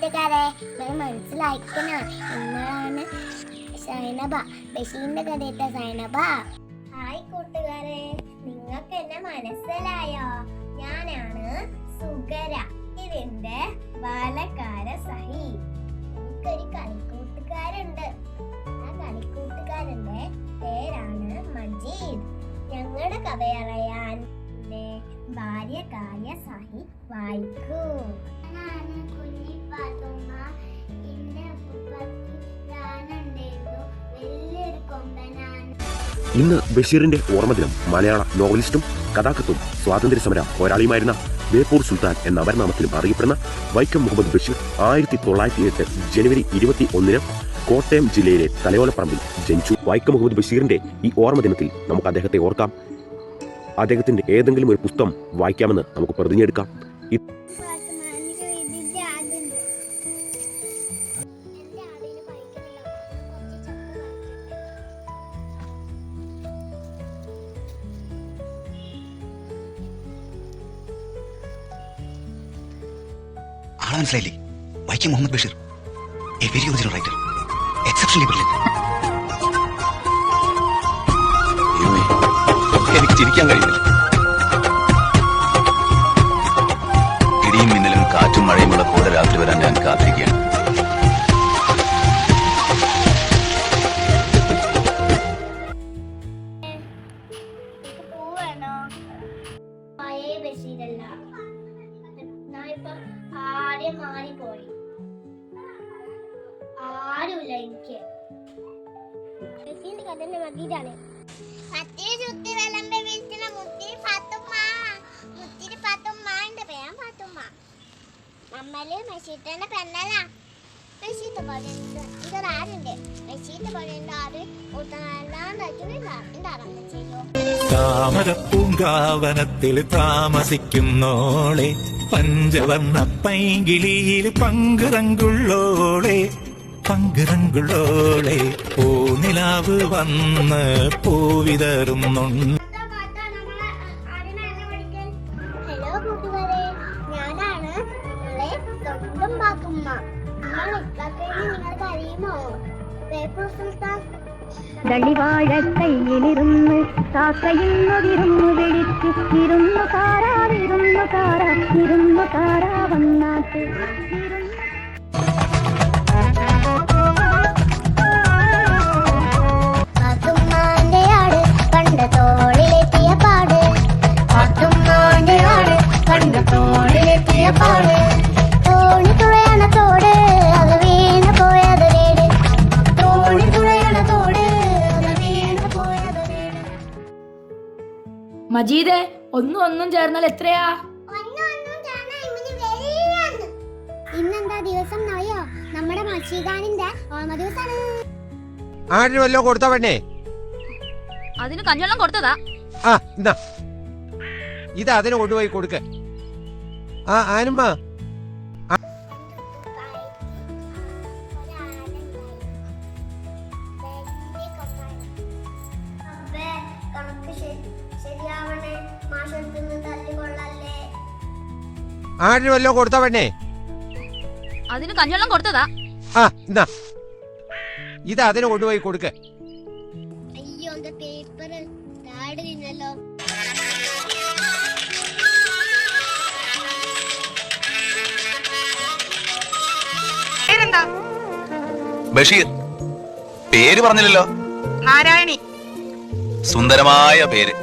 കൂട്ടുകാരെ മനസ്സിലാക്കണം, നിങ്ങളാണ് സൈനബ, ബഷീറിന്റെ കഥയിട്ട സൈനബ. ഹായ് കൂട്ടുകാരെ, നിങ്ങൾക്ക് എന്നെ മനസ്സിലായോ? ഞാനാണ് സുഗര, ഇതിന്റെ ബാലക്കാര സഹി. എനിക്കൊരു കളിക്കൂട്ടുകാരുണ്ട്. ആ കളിക്കൂട്ടുകാരന്റെ പേരാണ് മജീദ്. ഞങ്ങളുടെ കഥ അറിയാൻ ബാല്യകാര്യ സഹി വായിക്കൂ. ഇന്ന് ബഷീറിന്റെ ഓർമ്മദിനം. മലയാള നോവലിസ്റ്റും കഥാകൃത്തും സ്വാതന്ത്ര്യ സമര പോരാളിയുമായിരുന്ന ബേപ്പൂർ സുൽത്താൻ എന്ന അപരനാമത്തിലും അറിയപ്പെടുന്ന വൈക്കം മുഹമ്മദ് ബഷീർ 1908 ജനുവരി 21 കോട്ടയം ജില്ലയിലെ തലയോലപ്പറമ്പിൽ ജനിച്ചു. വൈക്കം മുഹമ്മദ് ബഷീറിന്റെ ഈ ഓർമ്മദിനത്തിൽ നമുക്ക് അദ്ദേഹത്തെ ഓർക്കാം. അദ്ദേഹത്തിന്റെ ഏതെങ്കിലും ഒരു പുസ്തകം വായിക്കാമെന്ന് നമുക്ക് പ്രതിജ്ഞയെടുക്കാം. ആളെ മനസ്സിലായില്ലേ? Vaikom Muhammad Basheer, a very original writer, exceptionally brilliant. എനിക്ക് ചിരിക്കാൻ കഴിയുന്നില്ല. ഇടിയും മിന്നലും കാറ്റും മഴയുമുള്ള കൂടെ രാത്രി വരാൻ ഞാൻ കാത്തിരിക്കുകയാണ്. മാറിപ്പോയി, ആരുമില്ല എനിക്ക്. കഥന്റെ മതിയിലാണ് നമ്മള് മെഷീന്റെ പെണ്ണല്ല. മെഷീന്റെ പോലെ ഇതൊരാരുണ്ട്, മെഷീന്റെ പോലെ ആര് താമരപ്പൂങ്കാവനത്തിൽ താമസിക്കുന്നോളെ, പഞ്ചവർണ്ണ പൈങ്കിളിയിൽ പങ്കുറങ്കുള്ളോളെ, പങ്കുറങ്കുള്ളോളെ, പൂനിലാവ് വന്ന് പൂവിതറുന്നുണ്ട്. ഹലോ കൂട്ടുകാരെ, ഞാനാണ് നിങ്ങളെ സ്വന്തം പാക്കുമ്മ. നിങ്ങൾക്ക് അറിയുമോ ബേപ്പൂർ സുൽത്താൻ? ദളിവാഴ കയ്യിലിരുന്ന് കാക്കയിന്നൊതിരുന്നു വിളിച്ച് ഇരുന്നു കാരാ വന്നാട്ട്. പാത്തുമ്മാന്റെ ആട് കണ്ട തോളിലെത്തിയ പാട്, പാത്തുമ്മാന്റെ ആട് കണ്ട തോളിലെത്തിയ പാട്, തോണി തുഴയണ തോട് അത് വീണ് പോയത് വീട്, തോണി തുഴയണ തോട് അത് വീണ് പോയത് വീട്. മജീദേ, ഒന്നും ചേർന്നാൽ എത്രയാ? ഇന്നെന്താ ദിവസം അറിയോ? നമ്മുടെ മഷീദാനിന്റെ ഓർമ്മ ദിവസാണ്. ആടിന് വല്ലോ കൊടുത്ത പെണ്ണേ? അതിന് കഞ്ഞവെള്ളം കൊടുത്തതാ. ആ എന്നാ ഇത് അതിന് കൊണ്ടുപോയി കൊടുക്ക. ആ ആനുമ്മ, ആടിന് വല്ലോ കൊടുത്ത പെണ്ണേ? അതിന് കഞ്ഞവെള്ളം കൊടുത്തതാ. ആ എന്നാ ഇത് അതിന് കൊണ്ടുപോയി കൊടുക്ക. അയ്യോ, പേപ്പർ താടിനല്ലോ. ബഷീർ, പേര് പറഞ്ഞില്ലല്ലോ. നാരായണി. സുന്ദരമായ പേര്.